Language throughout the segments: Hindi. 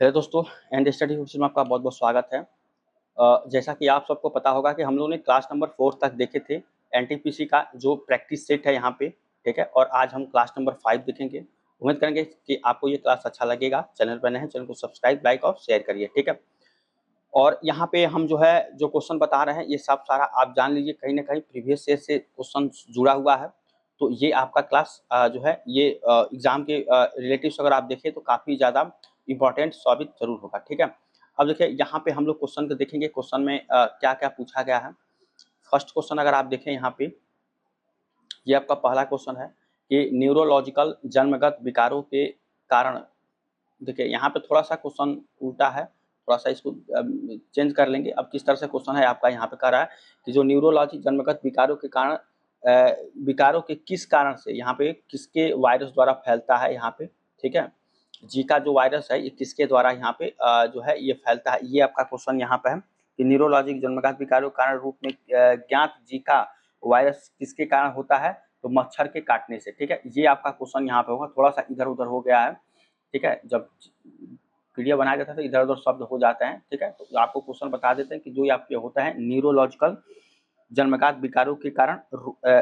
हेलो दोस्तों, एंड स्टडी में आपका बहुत बहुत स्वागत है। जैसा कि आप सबको पता होगा कि हम लोगों ने क्लास नंबर 4 तक देखे थे एनटीपीसी का जो प्रैक्टिस सेट है यहाँ पे, ठीक है। और आज हम क्लास नंबर 5 देखेंगे। उम्मीद करेंगे कि आपको ये क्लास अच्छा लगेगा। चैनल पर नए हैं, चैनल को सब्सक्राइब, लाइक और शेयर करिए, ठीक है। और यहाँ पे हम जो है जो क्वेश्चन बता रहे हैं ये सब सारा आप जान लीजिए, कहीं ना कहीं प्रीवियस ईयर से क्वेश्चन जुड़ा हुआ है। तो ये आपका क्लास जो है ये एग्जाम के रिलेटिव्स अगर आप देखें तो काफ़ी ज़्यादा इंपॉर्टेंट साबित जरूर होगा, ठीक है। अब देखिए यहाँ पे हम लोग क्वेश्चन को देखेंगे, क्वेश्चन में क्या क्या पूछा गया है। फर्स्ट क्वेश्चन अगर आप देखें यहाँ पे, ये आपका पहला क्वेश्चन है कि न्यूरोलॉजिकल जन्मगत विकारों के कारण। देखिए यहाँ पे थोड़ा सा क्वेश्चन उल्टा है, थोड़ा सा इसको चेंज कर लेंगे। अब किस तरह से क्वेश्चन है आपका यहाँ पे कह रहा है कि जो न्यूरोलॉजी जन्मगत विकारों के कारण, विकारों के किस कारण से, यहाँ पे किसके वायरस द्वारा फैलता है यहाँ पे, ठीक है। जीका जो वायरस है ये किसके द्वारा यहाँ पे जो है ये फैलता है, ये आपका क्वेश्चन यहाँ पे है कि न्यूरोलॉजिक जन्मगत विकारों के कारण रूप में ज्ञात जीका वायरस किसके कारण होता है, तो मच्छर के काटने से, ठीक है। ये आपका क्वेश्चन यहाँ पे होगा। थोड़ा सा इधर उधर हो गया है, ठीक है। जब वीडियो बनाया जाता है तो इधर उधर शब्द हो जाते हैं, ठीक है। तो आपको क्वेश्चन बता देते हैं कि जो आपके होता है न्यूरोलॉजिकल जन्मजात विकारों के कारण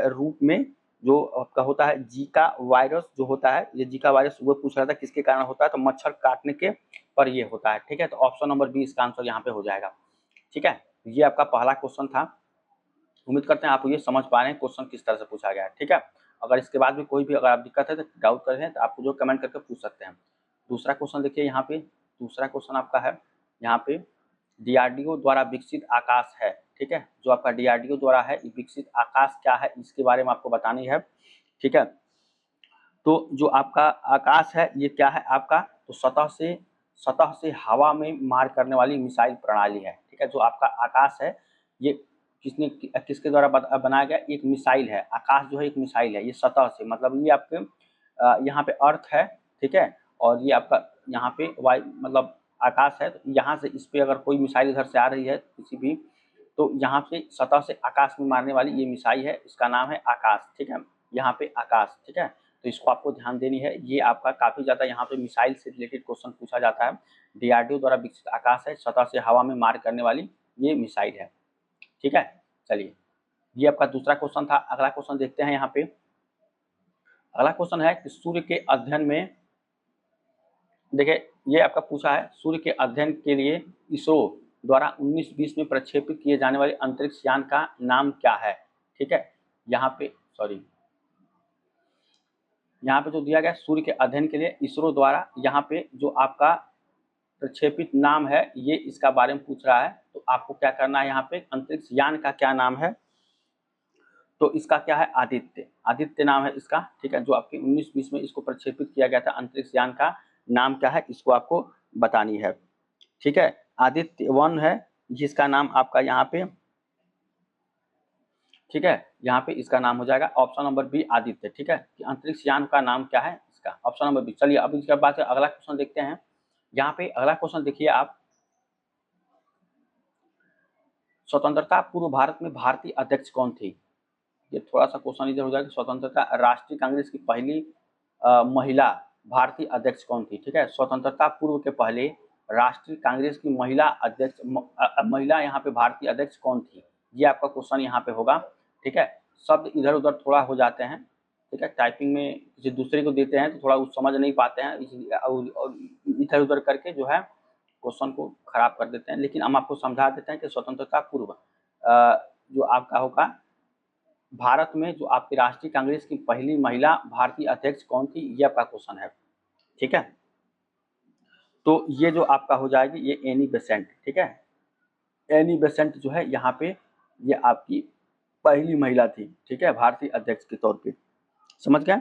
रूप में जो आपका होता है जीका वायरस जो होता है, ये जीका वायरस वो पूछ रहा था किसके कारण होता है, तो मच्छर काटने के पर ये होता है, ठीक है। तो ऑप्शन नंबर बी इसका आंसर यहाँ पे हो जाएगा, ठीक है। ये आपका पहला क्वेश्चन था। उम्मीद करते हैं आप ये समझ पा रहे हैं क्वेश्चन किस तरह से पूछा गया है, ठीक है। अगर इसके बाद भी कोई भी अगर आप दिक्कत है तो डाउट कर रहे हैं तो आप जो कमेंट करके पूछ सकते हैं। दूसरा क्वेश्चन देखिए यहाँ पे, दूसरा क्वेश्चन आपका है यहाँ पे डीआरडीओ द्वारा विकसित आकाश है, ठीक है। जो आपका डीआरडीओ द्वारा है विकसित आकाश क्या है इसके बारे में आपको बतानी है, ठीक है। तो जो आपका आकाश है ये क्या है आपका, तो सतह से हवा में मार करने वाली मिसाइल प्रणाली है, ठीक है। जो आपका आकाश है ये किसके द्वारा बनाया गया, एक मिसाइल है। आकाश जो है एक मिसाइल है, ये सतह से मतलब ये आपके यहाँ पे अर्थ है, ठीक है। और ये आपका यहाँ पे वायु मतलब आकाश है, तो यहाँ से इस पे अगर कोई मिसाइल इधर से आ रही है किसी भी, तो यहाँ से सतह से आकाश में मारने वाली ये मिसाइल है, इसका नाम है आकाश, ठीक है। यहाँ पे आकाश, ठीक है। तो इसको आपको ध्यान देनी है। ये आपका काफी ज्यादा यहाँ पे मिसाइल से रिलेटेड क्वेश्चन पूछा जाता है। डीआरडीओ द्वारा विकसित आकाश है, सतह से हवा में मार करने वाली ये मिसाइल है, ठीक है। चलिए ये आपका दूसरा क्वेश्चन था। अगला क्वेश्चन देखते हैं यहाँ पे। अगला क्वेश्चन है कि सूर्य के अध्ययन में, देखिए ये आपका पूछा है सूर्य के अध्ययन के लिए इसरो द्वारा 1920 में प्रक्षेपित किए जाने वाले अंतरिक्ष यान का नाम क्या है, ठीक है। यहाँ पे यहाँ पे जो दिया गया सूर्य के अध्ययन के लिए इसरो द्वारा, यहाँ पे जो आपका प्रक्षेपित नाम है ये इसका बारे में पूछ रहा है। तो आपको क्या करना है, यहाँ पे अंतरिक्ष यान का क्या नाम है, तो इसका क्या है आदित्य, आदित्य नाम है इसका, ठीक है। जो आपके 1920 में इसको प्रक्षेपित किया गया था अंतरिक्ष यान का नाम क्या है इसको आपको बतानी है, ठीक है। आदित्य 1 है जिसका नाम आपका यहाँ पे, ठीक है। यहाँ पे इसका नाम हो जाएगा ऑप्शन नंबर बी आदित्य, ठीक है। कि अंतरिक्ष यान का नाम क्या है इसका, ऑप्शन नंबर बी। चलिए अब इसके बाद अगला क्वेश्चन देखते हैं। यहाँ पे अगला क्वेश्चन देखिए आप, स्वतंत्रता पूर्व भारत में भारतीय अध्यक्ष कौन थी। ये थोड़ा सा क्वेश्चन इधर हो जाएगा। स्वतंत्रता राष्ट्रीय कांग्रेस की पहली महिला भारतीय अध्यक्ष कौन थी, ठीक है। स्वतंत्रता पूर्व के पहले राष्ट्रीय कांग्रेस की महिला अध्यक्ष महिला यहाँ पे भारतीय अध्यक्ष कौन थी, ये आपका क्वेश्चन यहाँ पे होगा, ठीक है। शब्द इधर उधर थोड़ा हो जाते हैं, ठीक है। टाइपिंग में किसी दूसरे को देते हैं तो थोड़ा वो समझ नहीं पाते हैं, इधर उधर करके जो है क्वेश्चन को खराब कर देते हैं। लेकिन हम आपको समझा देते हैं कि स्वतंत्रता पूर्व जो आपका होगा भारत में जो आपकी राष्ट्रीय कांग्रेस की पहली महिला भारतीय अध्यक्ष कौन थी, ये आपका क्वेश्चन है, ठीक है। तो ये जो आपका हो जाएगी ये एनी बेसेंट, ठीक है। एनी बेसेंट जो है यहाँ पे ये आपकी पहली महिला थी, ठीक है, भारतीय अध्यक्ष के तौर पे, समझ गए।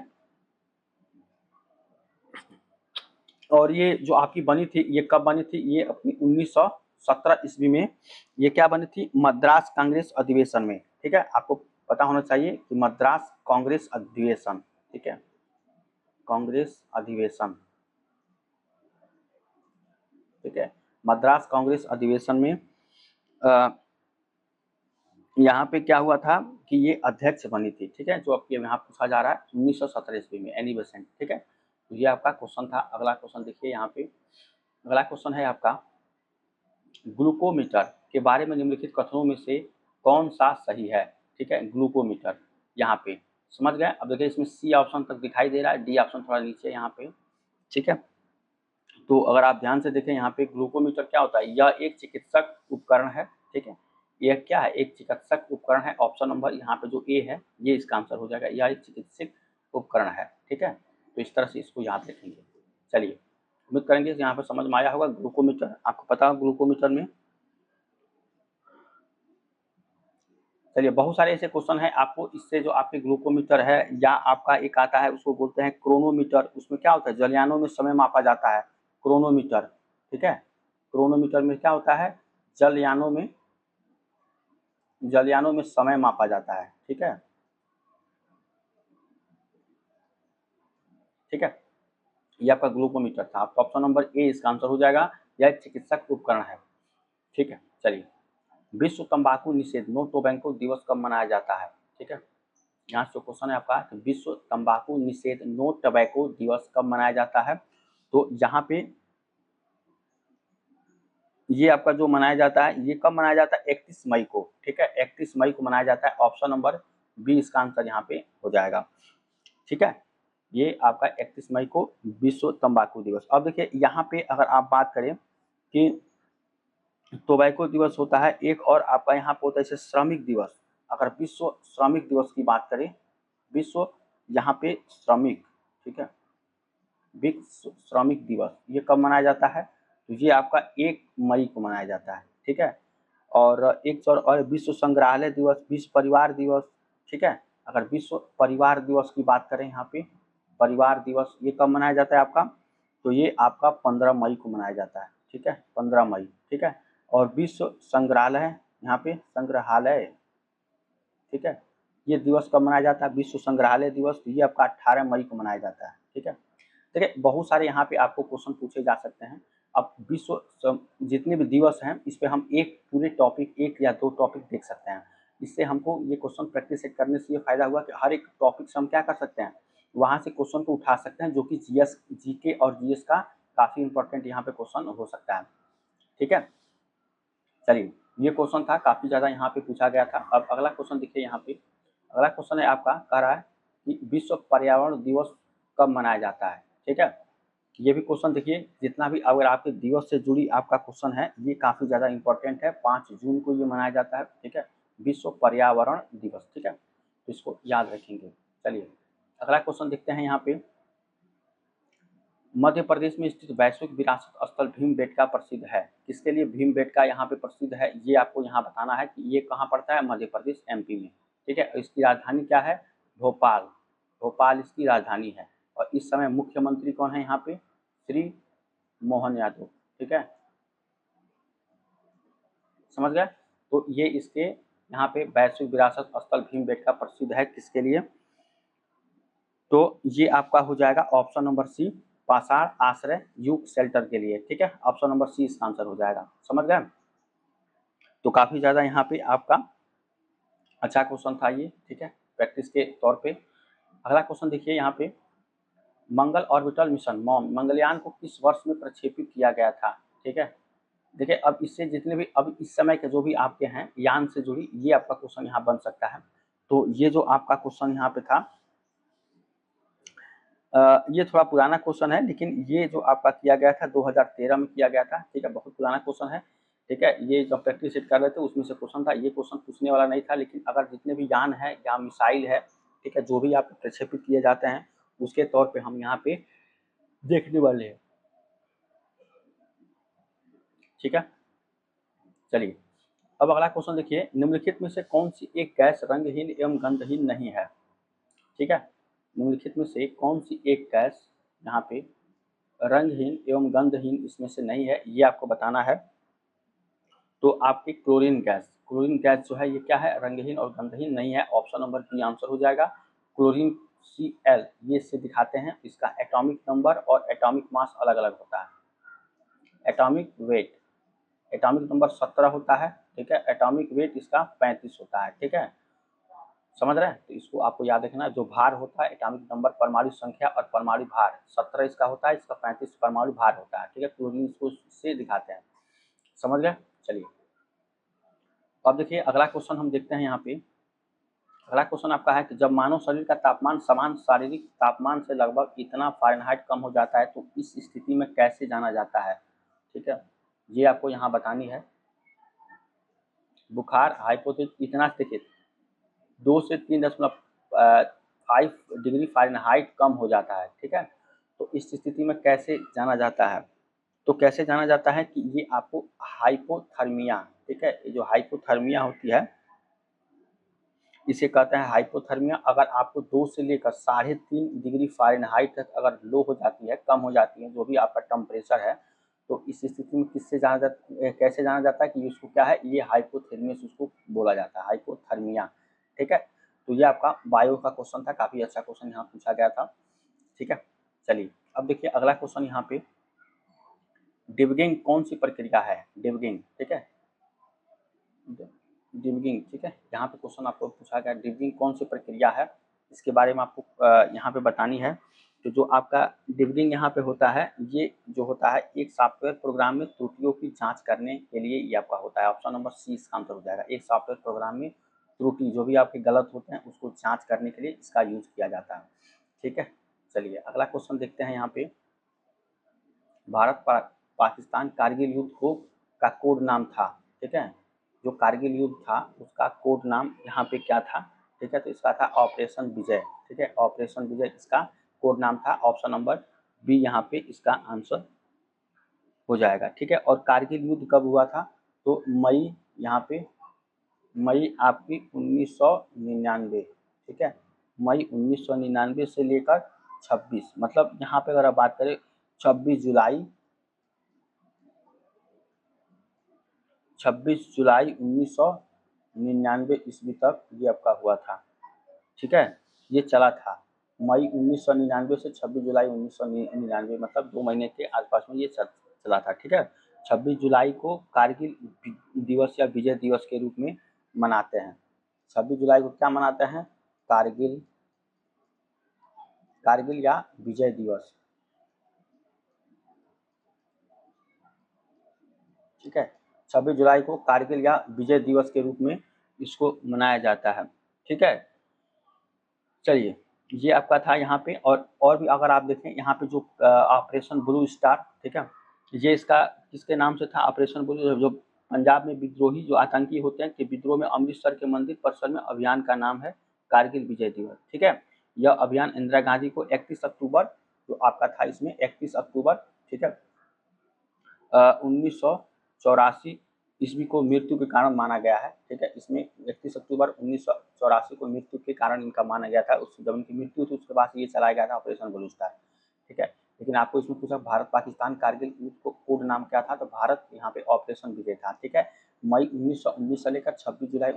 और ये जो आपकी बनी थी ये कब बनी थी, ये अपनी 1917 ईस्वी में ये क्या बनी थी, मद्रास कांग्रेस अधिवेशन में, ठीक है। आपको पता होना चाहिए कि मद्रास कांग्रेस अधिवेशन, ठीक है, कांग्रेस अधिवेशन, ठीक है। मद्रास कांग्रेस अधिवेशन में यहाँ पे क्या हुआ था कि ये अध्यक्ष बनी थी, ठीक है। जो आपके यहाँ पूछा जा रहा है 1917 ईस्वी में एनी बेसेंट, ठीक है। तो ये आपका क्वेश्चन था। अगला क्वेश्चन देखिए यहाँ पे, अगला क्वेश्चन है आपका, ग्लूकोमीटर के बारे में निम्नलिखित कथनों में से कौन सा सही है। ठीक है, ग्लूकोमीटर यहाँ पे समझ गए। अब देखिए इसमें सी ऑप्शन तक दिखाई दे रहा है, डी ऑप्शन थोड़ा नीचे यहाँ पे। ठीक है, तो अगर आप ध्यान से देखें यहाँ पे ग्लूकोमीटर क्या होता है, यह एक चिकित्सक उपकरण है। ठीक है, यह क्या है, एक चिकित्सक उपकरण है। ऑप्शन नंबर यहाँ पे जो ए है ये इसका आंसर हो जाएगा, यह एक चिकित्सक उपकरण है। ठीक है, तो इस तरह से इसको याद रखेंगे। चलिए, उम्मीद करेंगे यहाँ पर समझ में आया होगा। ग्लूकोमीटर आपको पता है, ग्लूकोमीटर में चलिए बहुत सारे ऐसे क्वेश्चन है आपको इससे, जो आपके ग्लूकोमीटर है या आपका एक आता है उसको बोलते हैं क्रोनोमीटर। उसमें क्या होता है, जलयानों में समय मापा जाता है, क्रोनोमीटर। ठीक है, क्रोनोमीटर में क्या होता है, जलयानों में समय मापा जाता है। ठीक है, ठीक है, ये आपका ग्लूकोमीटर था। तो ऑप्शन नंबर ए इसका आंसर हो जाएगा, यह एक चिकित्सक उपकरण है। ठीक है, चलिए, विश्व तंबाकू निषेध नो टोबैको दिवस कब मनाया जाता है। ठीक है, यहाँ से क्वेश्चन है आपका, विश्व तंबाकू निषेध नो टोबैको दिवस कब मनाया जाता है। तो यहाँ पे ये आपका जो मनाया जाता है, ये कब मनाया जाता है, 31 मई को। ठीक है, 31 मई को मनाया जाता है। ऑप्शन नंबर बी इसका आंसर यहाँ पे हो जाएगा। ठीक है, ये आपका 31 मई को विश्व तंबाकू दिवस। अब देखिए यहाँ पे अगर आप बात करें कि टोबैको दिवस होता है एक, और आपका यहाँ पे होता है जैसे श्रमिक दिवस। अगर विश्व श्रमिक दिवस की बात करें, विश्व यहाँ पे श्रमिक, ठीक है, विश्व श्रमिक दिवस ये कब मनाया जाता है, तो ये आपका 1 मई को मनाया जाता है। ठीक है, और एक और विश्व संग्रहालय दिवस, विश्व परिवार दिवस। ठीक है, अगर विश्व परिवार दिवस की बात करें, यहाँ पे परिवार दिवस ये कब मनाया जाता है आपका, तो ये आपका 15 मई को मनाया जाता है। ठीक है, 15 मई। ठीक है, और विश्व संग्रहालय, यहाँ पे संग्रहालय, ठीक है, ये दिवस कब मनाया जाता है, विश्व संग्रहालय दिवस, ये आपका 18 मई को मनाया जाता है। ठीक है, देखिए बहुत सारे यहाँ पे आपको क्वेश्चन पूछे जा सकते हैं। अब विश्व जितने भी दिवस हैं इस पे हम एक पूरे टॉपिक, एक या दो टॉपिक देख सकते हैं। इससे हमको ये क्वेश्चन प्रैक्टिस करने से ये फायदा हुआ कि हर एक टॉपिक से हम क्या कर सकते हैं, वहाँ से क्वेश्चन को उठा सकते हैं, जो कि जीएस, जीके और जीएस का काफ़ी इंपॉर्टेंट यहाँ पे क्वेश्चन हो सकता है। ठीक है, चलिए, ये क्वेश्चन था, काफ़ी ज़्यादा यहाँ पे पूछा गया था। अब अगला क्वेश्चन देखिए यहाँ पे, अगला क्वेश्चन है आपका, कह रहा है कि विश्व पर्यावरण दिवस कब मनाया जाता है। ठीक है, ये भी क्वेश्चन देखिए, जितना भी अगर आपके दिवस से जुड़ी आपका क्वेश्चन है ये काफ़ी ज़्यादा इंपॉर्टेंट है। 5 जून को ये मनाया जाता है। ठीक है, विश्व पर्यावरण दिवस। ठीक है, तो इसको याद रखेंगे। चलिए, अगला क्वेश्चन देखते हैं यहाँ पे, मध्य प्रदेश में स्थित वैश्विक विरासत स्थल भीमबेटका प्रसिद्ध है। किसके लिए भीमबेटका यहाँ पे प्रसिद्ध है, ये आपको यहाँ बताना है कि ये कहाँ पड़ता है, मध्य प्रदेश, एमपी में। ठीक है, इसकी राजधानी क्या है, भोपाल, भोपाल इसकी राजधानी है। और इस समय मुख्यमंत्री कौन है यहाँ पे, श्री मोहन यादव। ठीक है, समझ गए। तो ये इसके यहाँ पे वैश्विक विरासत स्थल भीमबेटका प्रसिद्ध है, किसके लिए, तो ये आपका हो जाएगा ऑप्शन नंबर सी, पाषाण आश्रय युग शेल्टर के लिए। ठीक है, ऑप्शन नंबर सी इसका आंसर हो जाएगा। समझ गए, तो काफी ज्यादा यहाँ पे आपका अच्छा क्वेश्चन था ये। ठीक है, प्रैक्टिस के तौर पे। अगला क्वेश्चन देखिए यहाँ पे, मंगल ऑर्बिटल मिशन मॉम मंगलयान को किस वर्ष में प्रक्षेपित किया गया था। ठीक है, देखिए अब इससे जितने भी अब इस समय के जो भी आपके हैं यान से जुड़ी, ये आपका क्वेश्चन यहाँ बन सकता है। तो ये जो आपका क्वेश्चन यहाँ पे था, ये थोड़ा पुराना क्वेश्चन है, लेकिन ये जो आपका किया गया था 2013 में किया गया था। ठीक है, बहुत पुराना क्वेश्चन है। ठीक है, ये जब प्रैक्टिस सेट कर रहे थे उसमें से क्वेश्चन था। ये क्वेश्चन पूछने वाला नहीं था, लेकिन अगर जितने भी यान है या मिसाइल है, ठीक है, जो भी आप प्रक्षेपित किए जाते हैं उसके तौर पे हम यहाँ पे देखने वाले हैं। ठीक है, चलिए, अब अगला क्वेश्चन देखिए, निम्नलिखित में से कौन सी एक गैस रंगहीन एवं गंधहीन नहीं है। ठीक है, निम्नलिखित में से कौन सी एक गैस यहाँ पे रंगहीन एवं गंधहीन इसमें से नहीं है, ये आपको बताना है। तो आपकी क्लोरीन गैस, क्लोरीन गैस जो है ये क्या है, रंगहीन और गंधहीन नहीं है। ऑप्शन नंबर बी आंसर हो जाएगा। क्लोरीन Cl ये से दिखाते हैं, इसका एटॉमिक नंबर और एटॉमिक मास अलग अलग होता है। एटॉमिक वेट, एटॉमिक नंबर 17 होता है। ठीक है, एटॉमिक वेट इसका 35 होता है। ठीक है, समझ रहे हैं? तो इसको आपको याद रखना, जो भार होता है एटॉमिक नंबर, परमाणु संख्या और परमाणु भार, 17 इसका होता है, इसका 35 परमाणु भार होता है। ठीक है, क्लोरीन इसको से दिखाते हैं। समझ गए? चलिए अब देखिए अगला क्वेश्चन हम देखते हैं यहाँ पे। अगला क्वेश्चन आपका है कि जब मानव शरीर का तापमान समान शारीरिक तापमान से लगभग इतना फ़ारेनहाइट कम हो जाता है तो इस स्थिति में कैसे जाना जाता है? ठीक है, ये आपको यहाँ बतानी है। बुखार हाइपोथेटिक इतना देखिए 2 से 3.5 डिग्री फ़ारेनहाइट कम हो जाता है। ठीक है, तो इस स्थिति में कैसे जाना जाता है? तो कैसे जाना जाता है कि ये आपको हाइपोथर्मिया, ठीक है, ये जो हाइपोथर्मिया होती है इसे कहते हैं हाइपोथर्मिया। अगर आपको 2 से लेकर 3.5 डिग्री फ़ारेनहाइट तक अगर लो हो जाती है, कम हो जाती है, जो भी आपका टेम्परेचर है, तो इस स्थिति में किससे जाना जाता, कैसे जाना जाता है कि उसको क्या है, ये हाइपोथर्मिया उसको बोला जाता है, हाइपोथर्मिया। ठीक है, तो ये आपका बायो का क्वेश्चन था, काफ़ी अच्छा क्वेश्चन यहाँ पूछा गया था। ठीक है, चलिए अब देखिए अगला क्वेश्चन यहाँ पे, डिबगिंग कौन सी प्रक्रिया है? डिबगिंग, ठीक है, डिबगिंग, ठीक है, यहाँ पे क्वेश्चन आपको पूछा गया डिबगिंग कौन सी प्रक्रिया है, इसके बारे में आपको यहाँ पे बतानी है। तो जो आपका डिबगिंग यहाँ पे होता है, ये जो होता है एक सॉफ्टवेयर प्रोग्राम में त्रुटियों की जांच करने के लिए ये आपका होता है। ऑप्शन नंबर सी इसका आंसर हो जाएगा। एक सॉफ्टवेयर प्रोग्राम में त्रुटि जो भी आपके गलत होते हैं उसको जाँच करने के लिए इसका यूज किया जाता है। ठीक है, चलिए अगला क्वेश्चन देखते हैं यहाँ पे। भारत पाकिस्तान कारगिल युद्ध को का कोड नाम था, ठीक है, जो कारगिल युद्ध था उसका कोड नाम यहाँ पे क्या था? ठीक है, तो इसका था ऑपरेशन विजय। ठीक है, ऑपरेशन विजय इसका कोड नाम था। ऑप्शन नंबर बी यहाँ पे इसका आंसर हो जाएगा। ठीक है, और कारगिल युद्ध कब हुआ था? तो मई, यहाँ पे मई आपकी 1999। ठीक है, मई 1999 से लेकर 26, मतलब यहाँ पे अगर आप बात करें 26 जुलाई 1999 ईस्वी तक ये आपका हुआ था। ठीक है, ये चला था मई 1999 से 26 जुलाई 1999, मतलब 2 महीने के आसपास में ये चला था। ठीक है, 26 जुलाई को कारगिल दिवस या विजय दिवस के रूप में मनाते हैं। 26 जुलाई को क्या मनाते हैं? कारगिल या विजय दिवस। ठीक है, 26 जुलाई को कारगिल या विजय दिवस के रूप में इसको मनाया जाता है। ठीक है, चलिए ये आपका था यहाँ पे। और भी अगर आप देखें यहाँ पे जो ऑपरेशन ब्लू स्टार, ठीक है, ये इसका किसके नाम से था? ऑपरेशन ब्लू, जो पंजाब में विद्रोही जो आतंकी होते हैं कि विद्रोह में अमृतसर के मंदिर परिसर में अभियान का नाम है कारगिल विजय दिवस। ठीक है, यह अभियान इंदिरा गांधी को 31 अक्टूबर जो आपका था इसमें 31 अक्टूबर, ठीक है, 1984 ईस्वी को मृत्यु के कारण माना गया है। ठीक है, इसमें 31 अक्टूबर 1984 को मृत्यु के कारण इनका माना गया था। उस जब इनकी मृत्यु थी उसके बाद ये चलाया गया था ऑपरेशन ब्लू स्टार। ठीक है, लेकिन आपको इसमें पूछा भारत पाकिस्तान कारगिल युद्ध को कोड नाम क्या था? तो भारत यहाँ पे ऑपरेशन विजय था। ठीक है, मई 1919 से लेकर 26 जुलाई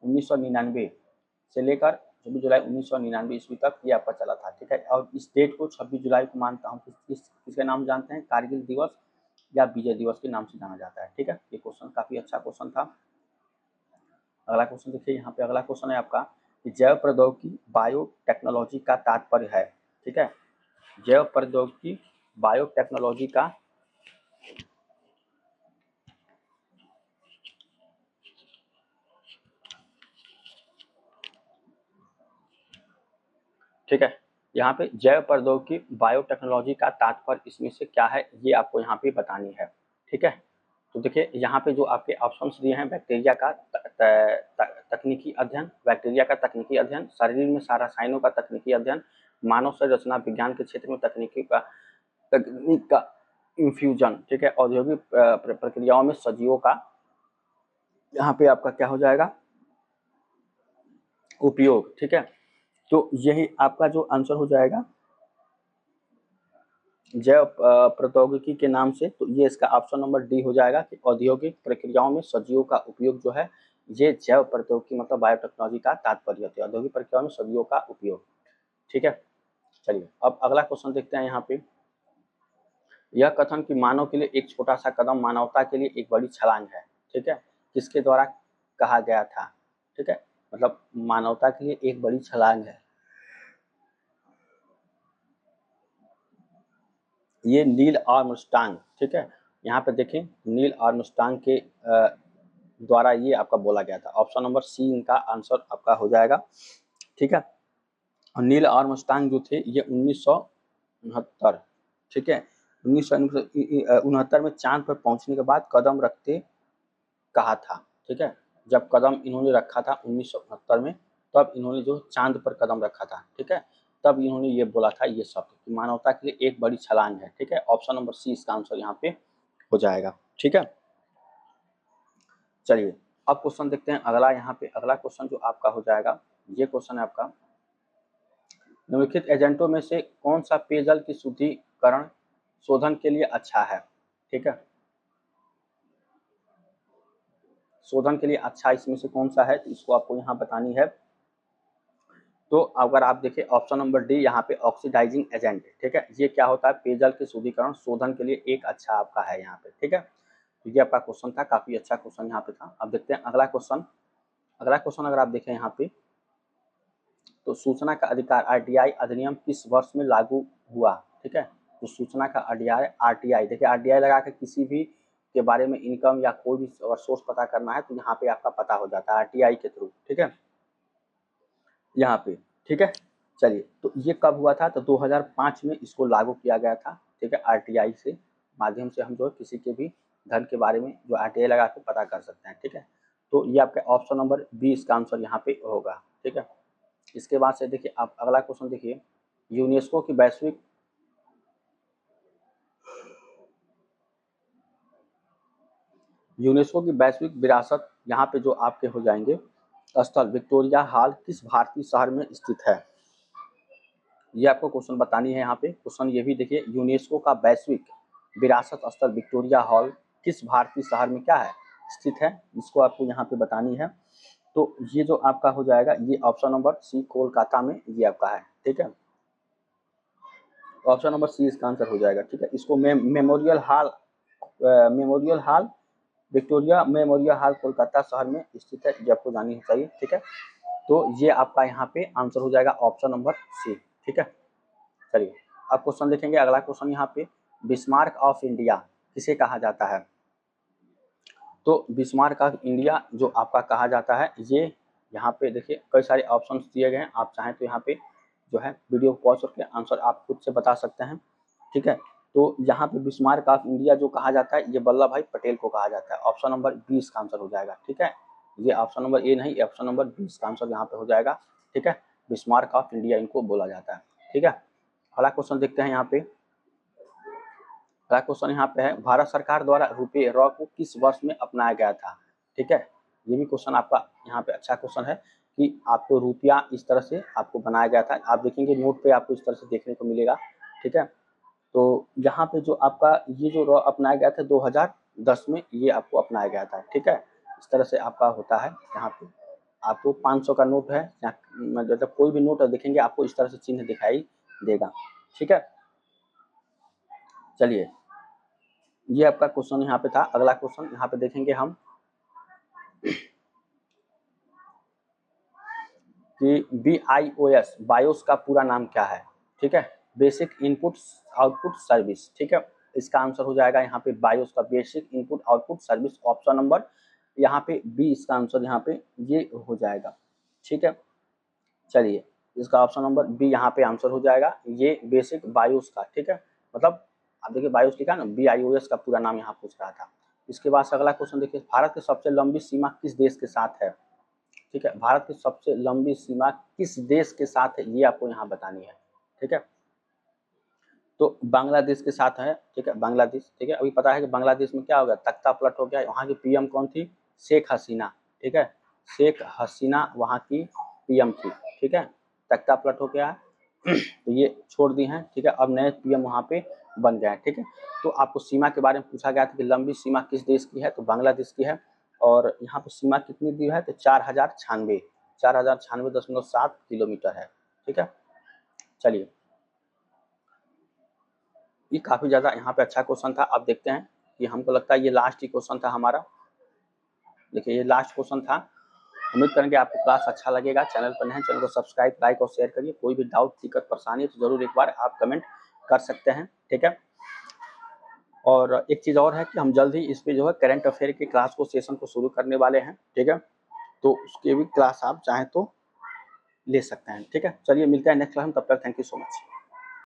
1999 से लेकर 26 जुलाई 1999 ईस्वी तक ये आपका चला था। ठीक है, और इस डेट को 26 जुलाई को मानता हूँ किसके नाम जानते हैं? कारगिल दिवस या विजय दिवस के नाम से जाना जाता है। ठीक है, ये क्वेश्चन काफी अच्छा क्वेश्चन था। अगला क्वेश्चन देखिए, यहाँ पे अगला क्वेश्चन है आपका कि जैव प्रौद्योगिकी बायोटेक्नोलॉजी का तात्पर्य है। ठीक है, जैव प्रौद्योगिकी बायोटेक्नोलॉजी का ठीक है, यहाँ पे जैव प्रौद्योगिकी बायोटेक्नोलॉजी का तात्पर्य इसमें से क्या है ये आपको यहाँ पे बतानी है। ठीक है, तो देखिए यहाँ पे जो आपके ऑप्शंस दिए हैं, बैक्टीरिया का तकनीकी अध्ययन, बैक्टीरिया का तकनीकी अध्ययन, शरीर में रसायनों का तकनीकी अध्ययन, मानव शरीर रचना विज्ञान के क्षेत्र में तकनीक का इन्फ्यूजन। ठीक है, औद्योगिक प्रक्रियाओं में सजीवों का यहाँ पे आपका क्या हो जाएगा? उपयोग। ठीक है, तो यही आपका जो आंसर हो जाएगा जैव प्रौद्योगिकी के नाम से, तो ये इसका ऑप्शन नंबर डी हो जाएगा कि औद्योगिक प्रक्रियाओं में सजीवों का उपयोग जो है ये जैव प्रौद्योगिकी मतलब बायोटेक्नोलॉजी का तात्पर्य होता है, औद्योगिक प्रक्रियाओं में सजीवों का उपयोग। ठीक है, चलिए अब अगला क्वेश्चन देखते हैं यहाँ पे। यह कथन कि मानव के लिए एक छोटा सा कदम मानवता के लिए एक बड़ी छलांग है, ठीक है, किसके द्वारा कहा गया था? ठीक है, मतलब मानवता के लिए एक बड़ी छलांग है। ये नील आर्मस्ट्रांग, ठीक है, यहाँ पे देखें नील आर्मस्ट्रांग के द्वारा ये आपका बोला गया था। ऑप्शन नंबर सी इनका आंसर आपका हो जाएगा, ठीक है। और नील आर्मस्ट्रांग जो थे ये 1969, ठीक है, 1969 में चांद पर पहुंचने के बाद कदम रखते कहा था, ठीक है। जब कदम इन्होंने रखा था 1969 में, तब इन्होंने जो चांद पर कदम रखा था, ठीक है, तब इन्होंने ये बोला था ये शब्द कि मानवता के लिए एक बड़ी छलांग है, ठीक है। ऑप्शन नंबर सी इसका आंसर यहाँ पे हो जाएगा, ठीक है। चलिए अब क्वेश्चन देखते हैं अगला। यहाँ पे अगला क्वेश्चन जो आपका हो जाएगा, ये क्वेश्चन है आपका, निम्नलिखित एजेंटों में से कौन सा पेयजल की शुद्धिकरण शोधन के लिए अच्छा है, ठीक है, शोधन के लिए अच्छा इसमें से कौन सा है, तो इसको आपको यहाँ बतानी है। तो अगर आप देखें ऑप्शन नंबर डी यहाँ पे ऑक्सीडाइजिंग एजेंट, ठीक है, ये क्या होता है, पेयजल के शुद्धिकरण शोधन के लिए एक अच्छा आपका है यहाँ पे, ठीक है। तो ये आपका क्वेश्चन था, काफी अच्छा क्वेश्चन यहाँ पे था। अब देखते हैं अगला क्वेश्चन। अगला क्वेश्चन अगर आप देखें यहाँ पे, तो सूचना का अधिकार आरटीआई अधिनियम किस वर्ष में लागू हुआ, ठीक है। तो सूचना का अधिकार आरटीआई, देखिए आरटीआई लगा के किसी भी के बारे में इनकम या कोई भी सोर्स पता करना है तो यहाँ पे आपका पता हो जाता है आरटीआई के थ्रू, ठीक है, यहाँ पे, ठीक है। चलिए तो ये कब हुआ था, तो 2005 में इसको लागू किया गया था, ठीक है। आरटीआई से माध्यम से हम जो है किसी के भी धन के बारे में जो आरटीआई लगा के पता कर सकते हैं, ठीक है। तो ये आपका ऑप्शन नंबर बी इसका आंसर यहाँ पे होगा, ठीक है। इसके बाद से देखिए आप अगला क्वेश्चन देखिए, यूनेस्को की वैश्विक विरासत यहाँ पे जो आपके हो जाएंगे स्थल विक्टोरिया हॉल किस भारतीय शहर में स्थित है, ये आपको क्वेश्चन बतानी है। यहाँ पे क्वेश्चन ये भी देखिए, यूनेस्को का वैश्विक विरासत स्थल विक्टोरिया हॉल किस भारतीय शहर में क्या है स्थित है, इसको आपको यहाँ पे बतानी है। तो ये जो आपका हो जाएगा, ये ऑप्शन नंबर सी कोलकाता में ये आपका है, ठीक है। ऑप्शन नंबर सी इसका आंसर हो जाएगा, ठीक है। इसको memorial hall Victoria memorial hall Kolkata शहर में स्थित है, ये आपको जाननी चाहिए, ठीक है। तो ये आपका यहाँ पे आंसर हो जाएगा ऑप्शन नंबर सी, ठीक है। चलिए अब क्वेश्चन देखेंगे अगला क्वेश्चन यहाँ पे, बिस्मार्क ऑफ इंडिया किसे कहा जाता है। तो बिस्मार्क ऑफ इंडिया जो आपका कहा जाता है, ये यहाँ पे देखिए कई सारे ऑप्शंस दिए गए हैं, आप चाहें तो यहाँ पे जो है वीडियो पॉज करके आंसर आप खुद से बता सकते हैं, ठीक है। तो यहाँ पे बिस्मार्क ऑफ इंडिया जो कहा जाता है, ये वल्लभ भाई पटेल को कहा जाता है। ऑप्शन नंबर 20 का आंसर हो जाएगा, ठीक है। ये ऑप्शन नंबर ए नहीं, ऑप्शन नंबर 20 का आंसर यहाँ पे हो जाएगा, ठीक है। बिस्मार्क ऑफ इंडिया इनको बोला जाता है, ठीक है। अगला क्वेश्चन देखते हैं यहाँ पे। अगला क्वेश्चन यहाँ पे है, भारत सरकार द्वारा रुपये रॉ को किस वर्ष में अपनाया गया था, ठीक है। ये भी क्वेश्चन आपका यहाँ पे अच्छा क्वेश्चन है कि आपको रुपया इस तरह से आपको बनाया गया था। आप देखेंगे नोट पे आपको इस तरह से देखने को मिलेगा, ठीक है। तो यहाँ पे जो आपका ये जो रॉ अपनाया गया था 2010 में ये आपको अपनाया गया था, ठीक है। इस तरह से आपका होता है। यहाँ पे आपको 500 का नोट है, मतलब कोई भी नोट देखेंगे आपको इस तरह से चिन्ह दिखाई देगा, ठीक है। चलिए ये आपका क्वेश्चन यहाँ पे था। अगला क्वेश्चन यहाँ पे देखेंगे हम कि BIOS बायोस का पूरा नाम क्या है, ठीक है। बेसिक इनपुट आउटपुट सर्विस, ठीक है। इसका आंसर हो जाएगा यहाँ पे बायोस का basic input output service, option number यहाँ पे बी इसका आंसर यहाँ पे ये हो जाएगा, ठीक है। चलिए इसका ऑप्शन नंबर बी यहाँ पे आंसर हो जाएगा, ये बेसिक बायोस का, ठीक है। मतलब आप देखिए बायोस लिखा ना, BIOS का पूरा नाम यहाँ पूछ रहा था। इसके बाद अगला क्वेश्चन देखिए, भारत की सबसे लंबी सीमा किस देश के साथ है, ठीक है। भारत की सबसे लंबी सीमा किस देश के साथ है, ये आपको यहाँ बतानी है, ठीक है। तो बांग्लादेश के साथ है, ठीक है, बांग्लादेश, ठीक है। अभी पता है कि बांग्लादेश में क्या हो गया, तख्ता पलट हो गया। वहाँ की पीएम कौन थी, शेख हसीना, ठीक है। शेख हसीना वहाँ की पीएम थी, ठीक है। तख्ता पलट हो गया तो ये छोड़ दी हैं, ठीक है। अब नए पीएम वहाँ पे बन गए हैं, ठीक है। तो आपको सीमा के बारे में पूछा गया था कि लंबी सीमा किस देश की है, तो बांग्लादेश की है। और यहाँ पे सीमा कितनी दी है, तो 4096.7 किलोमीटर है, ठीक है। चलिए ये काफी ज्यादा यहाँ पे अच्छा क्वेश्चन था। अब देखते हैं कि हमको लगता है ये लास्ट ही क्वेश्चन था हमारा। देखिए ये लास्ट क्वेश्चन था उम्मीद करेंगे आपको क्लास अच्छा लगेगा। चैनल पर नए हैं, चैनल को सब्सक्राइब, लाइक और शेयर करिए। कोई भी डाउट, दिक्कत, परेशानी है तो ज़रूर एक बार आप कमेंट कर सकते हैं, ठीक है। और एक चीज़ और है कि हम जल्द ही इस पे जो है करंट अफेयर की क्लास को, सेशन को शुरू करने वाले हैं, ठीक है। तो उसकी भी क्लास आप चाहें तो ले सकते हैं, ठीक है। चलिए मिलते हैं नेक्स्ट क्लास में, तब तक थैंक यू सो मच।